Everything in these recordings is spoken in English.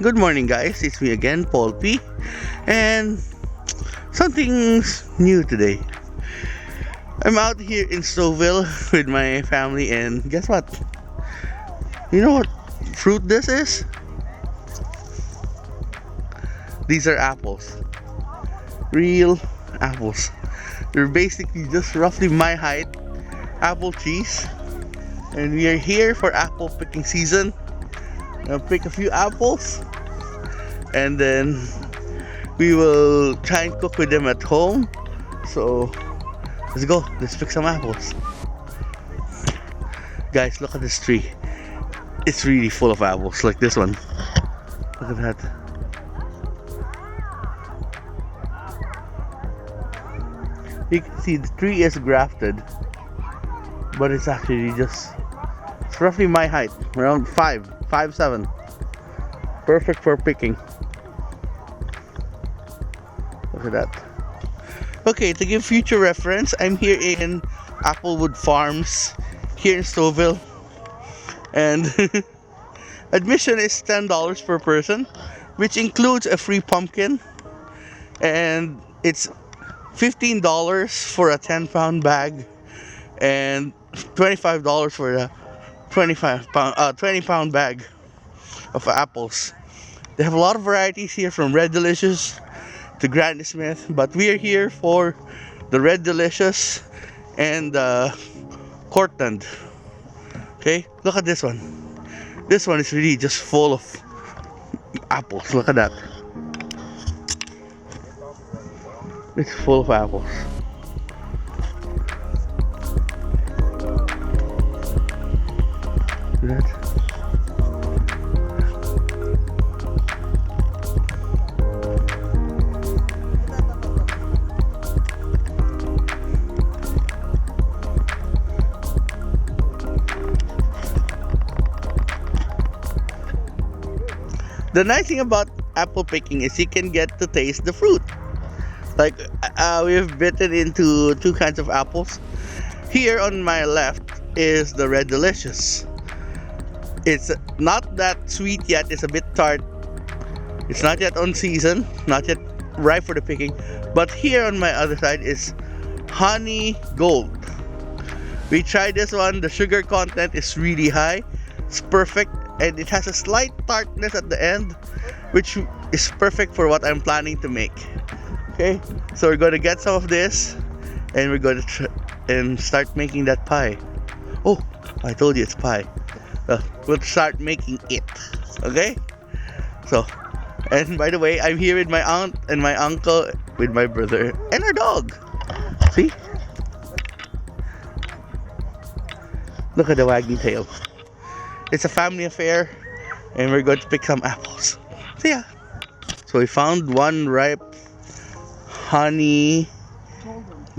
Good morning, guys. It's me again, Paul P. And something's new today. I'm out here in Stouffville with my family, and guess what? You know what fruit this is? These are apples. Real apples. They're basically just roughly my height apple trees. And we are here for apple picking season. I'll pick a few apples and then we will try and cook with them at home. So let's go, let's pick some apples. Guys, look at this tree. It's really full of apples, like this one. Look at that. You can see the tree is grafted, but it's actually just, it's roughly my height, around 5'7". Perfect for picking. Look at that. Okay, to give future reference, I'm here in Applewood Farms here in Stouffville, and admission is $10 per person, which includes a free pumpkin, and it's $15 for a 10-pound bag and $25 for a 20-pound bag of apples. They have a lot of varieties here, from Red Delicious to Granny Smith, but we are here for the Red Delicious and Cortland. Okay, look at this one. This one is really just full of apples. Look at that. It's full of apples. That. The nice thing about apple picking is you can get to taste the fruit. Like we've bitten into two kinds of apples. Here on my left is the Red Delicious. It's not that sweet yet, it's a bit tart. It's not yet on season, not yet ripe for the picking. But here on my other side is Honey Gold. We tried this one, the sugar content is really high. It's perfect, and it has a slight tartness at the end, which is perfect for what I'm planning to make. Okay, so we're going to get some of this and we're going to start making that pie. Oh, I told you it's pie. We'll start making it. Okay, so, and by the way, I'm here with my aunt and my uncle, with my brother and our dog. See, look at the wagging tail. It's a family affair, and we're going to pick some apples. So yeah, so we found one ripe Honey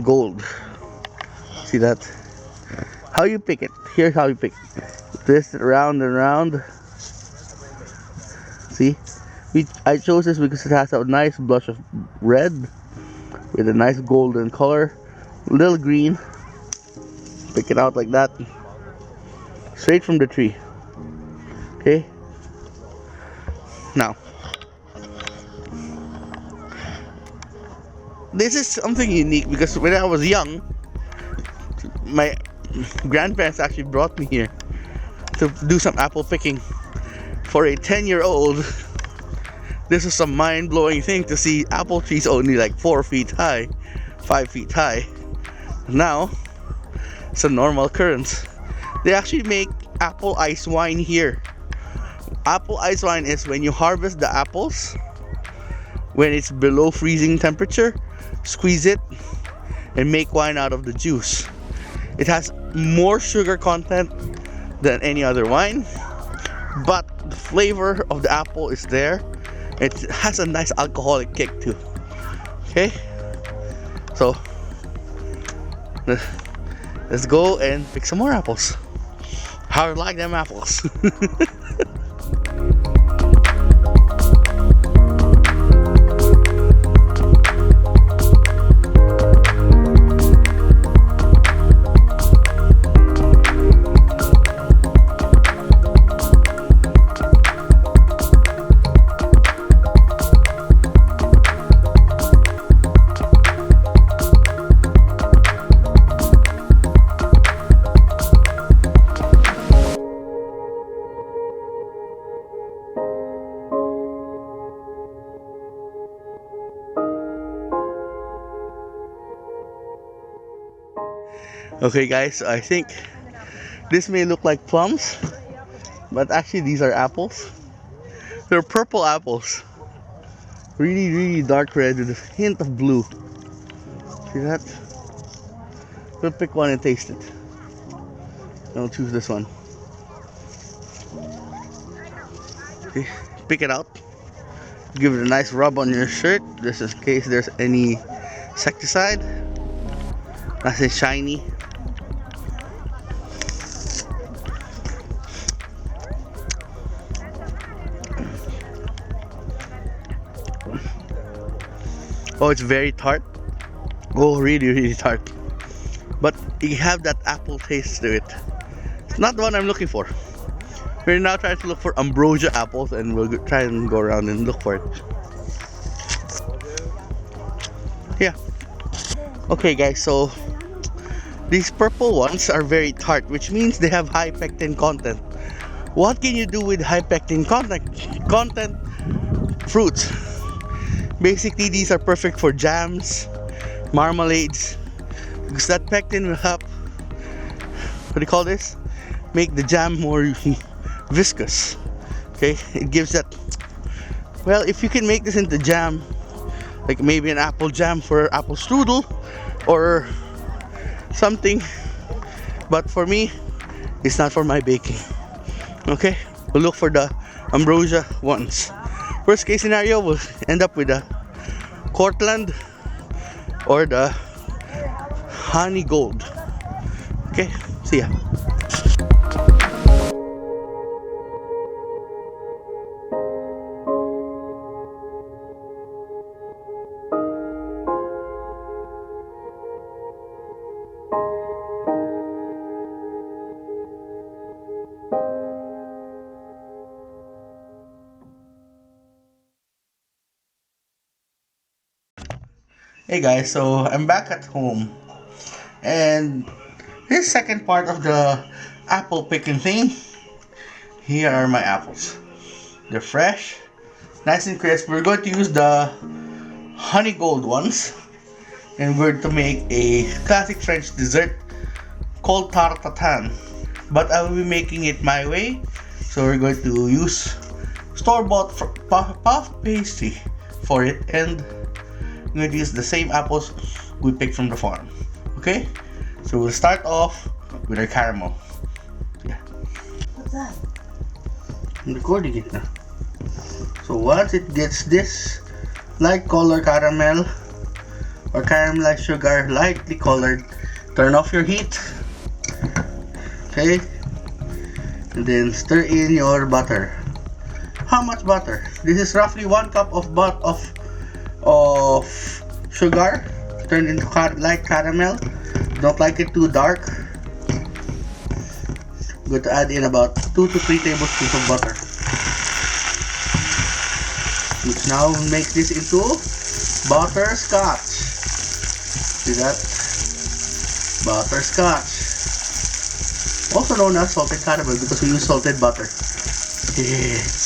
Gold. See that? How you pick it? Here's how you pick it. Twist it round and round. See? I chose this because it has a nice blush of red with a nice golden color. A little green. Pick it out like that. Straight from the tree. Okay? Now, this is something unique because when I was young, my grandparents actually brought me here to do some apple picking. For a 10-year-old, this is a mind-blowing thing to see apple trees only like 4 feet high, 5 feet high. Now, it's a normal occurrence. They actually make apple ice wine here. Apple ice wine is when you harvest the apples, when it's below freezing temperature, squeeze it and make wine out of the juice. It has more sugar content than any other wine, but the flavor of the apple is there. It has a nice alcoholic kick too. Okay, so let's go and pick some more apples. How do you like them apples? Okay guys, so I think this may look like plums, but actually these are apples. They're purple apples. Really dark red with a hint of blue. See that? We'll pick one and taste it. I'll choose this one. Okay, pick it out. Give it a nice rub on your shirt, just in case there's any insecticide. Nice and shiny. Oh, it's very tart. Oh, really tart. But you have that apple taste to it. It's not the one I'm looking for. We're now trying to look for ambrosia apples, and we'll try and go around and look for it. Yeah. Okay guys, so these purple ones are very tart, which means they have high pectin content. What can you do with high pectin content fruits? Basically, these are perfect for jams, marmalades, because that pectin will help, what do you call this? Make the jam more viscous. Okay, it gives that. Well, if you can make this into jam, like maybe an apple jam for apple strudel or something, but for me, it's not for my baking. Okay, we'll look for the ambrosia ones. Worst case scenario, we'll end up with the Cortland or the honey gold. Okay, see ya. Hey guys, so I'm back at home, and this second part of the apple picking thing. Here are my apples. They're fresh, nice and crisp. We're going to use the honey gold ones, and we're to make a classic French dessert called tarte tatin. But I will be making it my way, so we're going to use store-bought puff pastry for it, and I'm going to use the same apples we picked from the farm. Okay? So we'll start off with our caramel. Yeah. What's that? I'm recording it now. So once it gets this light color caramel or caramelized sugar, lightly colored, turn off your heat. Okay? And then stir in your butter. How much butter? This is roughly 1 cup of sugar turned into light caramel. Don't like it too dark. I'm going to add in about 2 to 3 tablespoons of butter, which now makes this into butterscotch. See that? Butterscotch, also known as salted caramel, because we use salted butter. Yes.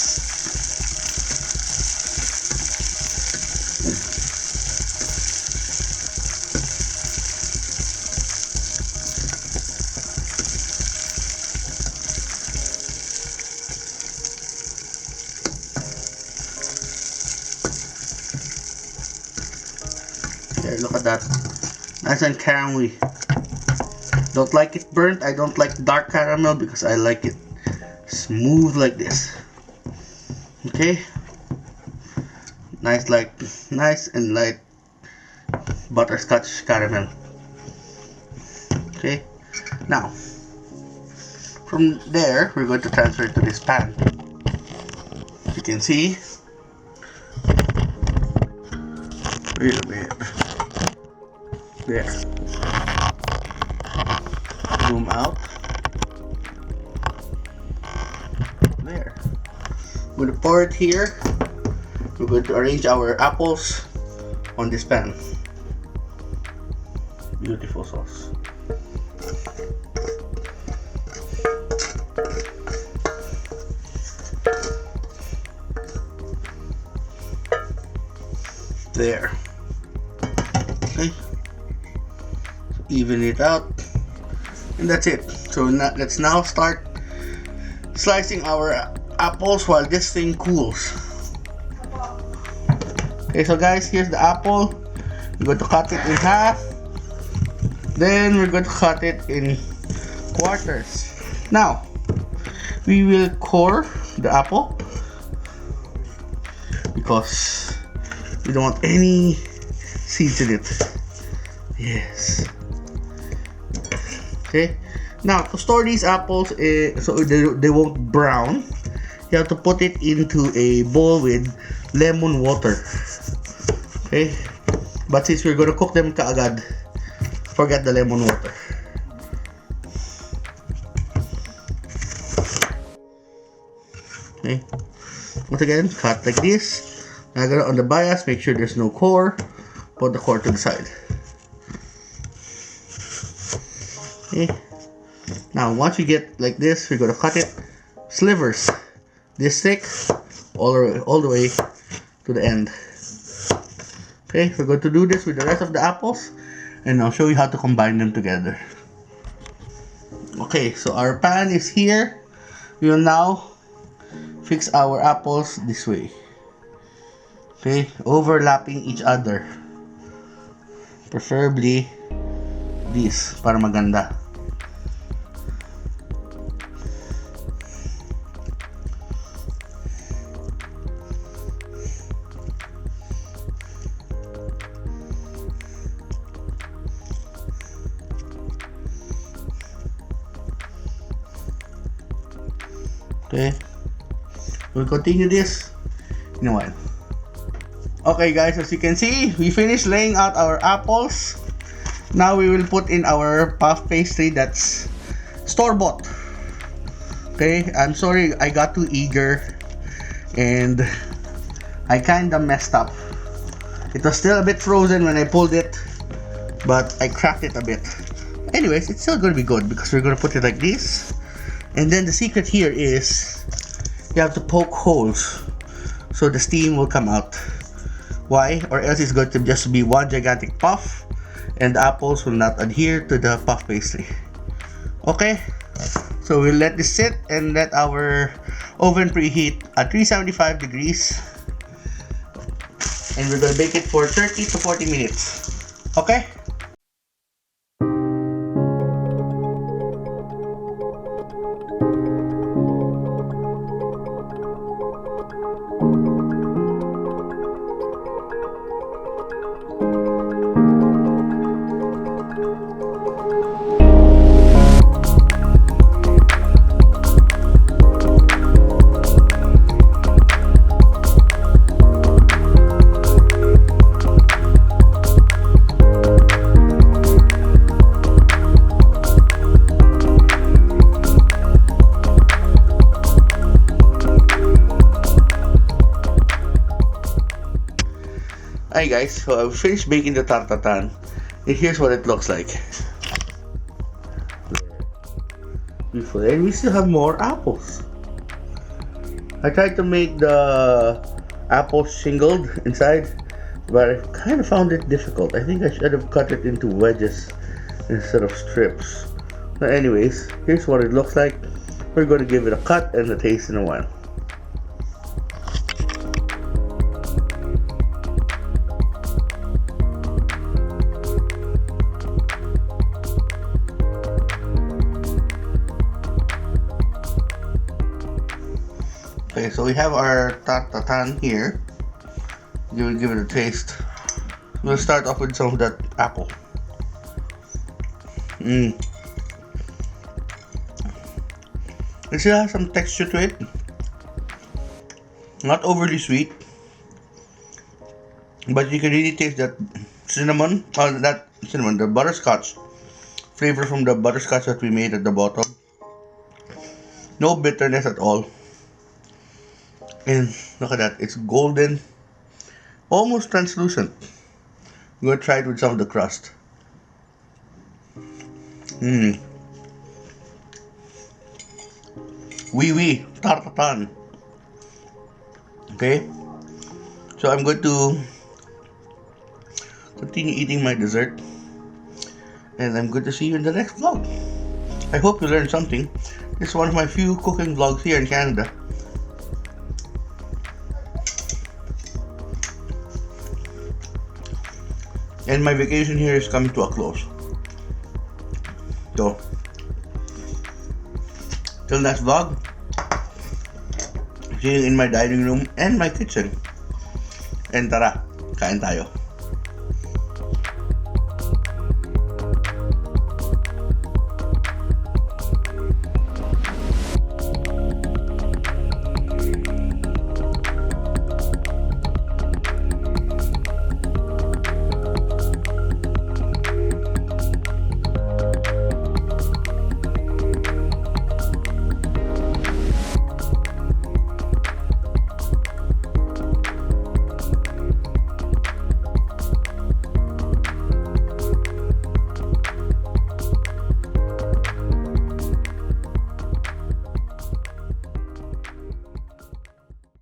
There, look at that. Nice and caramelly. Don't like it burnt. I don't like dark caramel because I like it smooth like this. Okay. Nice and light butterscotch caramel. Okay. Now, from there, we're going to transfer it to this pan. You can see. Wait a minute. There. Zoom out. There. We're going to pour it here. We're going to arrange our apples on this pan. Beautiful sauce. There. Okay. So even it out. And that's it. So let's now start slicing our apples while this thing cools. Okay, so guys, here's the apple. We're going to cut it in half. Then we're going to cut it in quarters. Now, we will core the apple because we don't want any seeds in it. Yes. Okay. Now, to store these apples so they won't brown, you have to put it into a bowl with lemon water. Okay. But since we're going to cook them kaagad, forget the lemon water. Okay. Once again, cut like this. Now on the bias, make sure there's no core. Put the core to the side. Okay. Now once you get like this, we're gonna cut it slivers, this thick, all the way to the end. Okay, we're going to do this with the rest of the apples, and I'll show you how to combine them together. Okay, so our pan is here. We will now fix our apples this way. Okay, overlapping each other. Preferably this para maganda. Okay, we'll continue this in a while. Okay guys, as you can see, we finished laying out our apples. Now we will put in our puff pastry that's store-bought. Okay, I'm sorry I got too eager and I kinda messed up. It was still a bit frozen when I pulled it, but I cracked it a bit. Anyways, it's still gonna be good because we're gonna put it like this. And then the secret here is you have to poke holes so the steam will come out. Why? Or else it's going to just be one gigantic puff and the apples will not adhere to the puff pastry. Okay, so we'll let this sit and let our oven preheat at 375 degrees, and we're going to bake it for 30 to 40 minutes. Okay? Hi guys, so I've finished baking the tartatan, and here's what it looks like. Beautiful, and we still have more apples. I tried to make the apples shingled inside, but I kind of found it difficult. I think I should have cut it into wedges instead of strips. But anyways, here's what it looks like. We're going to give it a cut and a taste in a while. Okay, so we have our tartatan here. We will give it a taste. We'll start off with some of that apple. It still has some texture to it. Not overly sweet, but you can really taste that cinnamon, the butterscotch flavor from the butterscotch that we made at the bottom. No bitterness at all. And look at that, it's golden, almost translucent. I'm going to try it with some of the crust. Oui, oui, tartatan. Okay, so I'm going to continue eating my dessert, and I'm going to see you in the next vlog. I hope you learned something. This is one of my few cooking vlogs here in Canada. And my vacation here is coming to a close. So, till next vlog, see you in my dining room and my kitchen. And tara, kain tayo.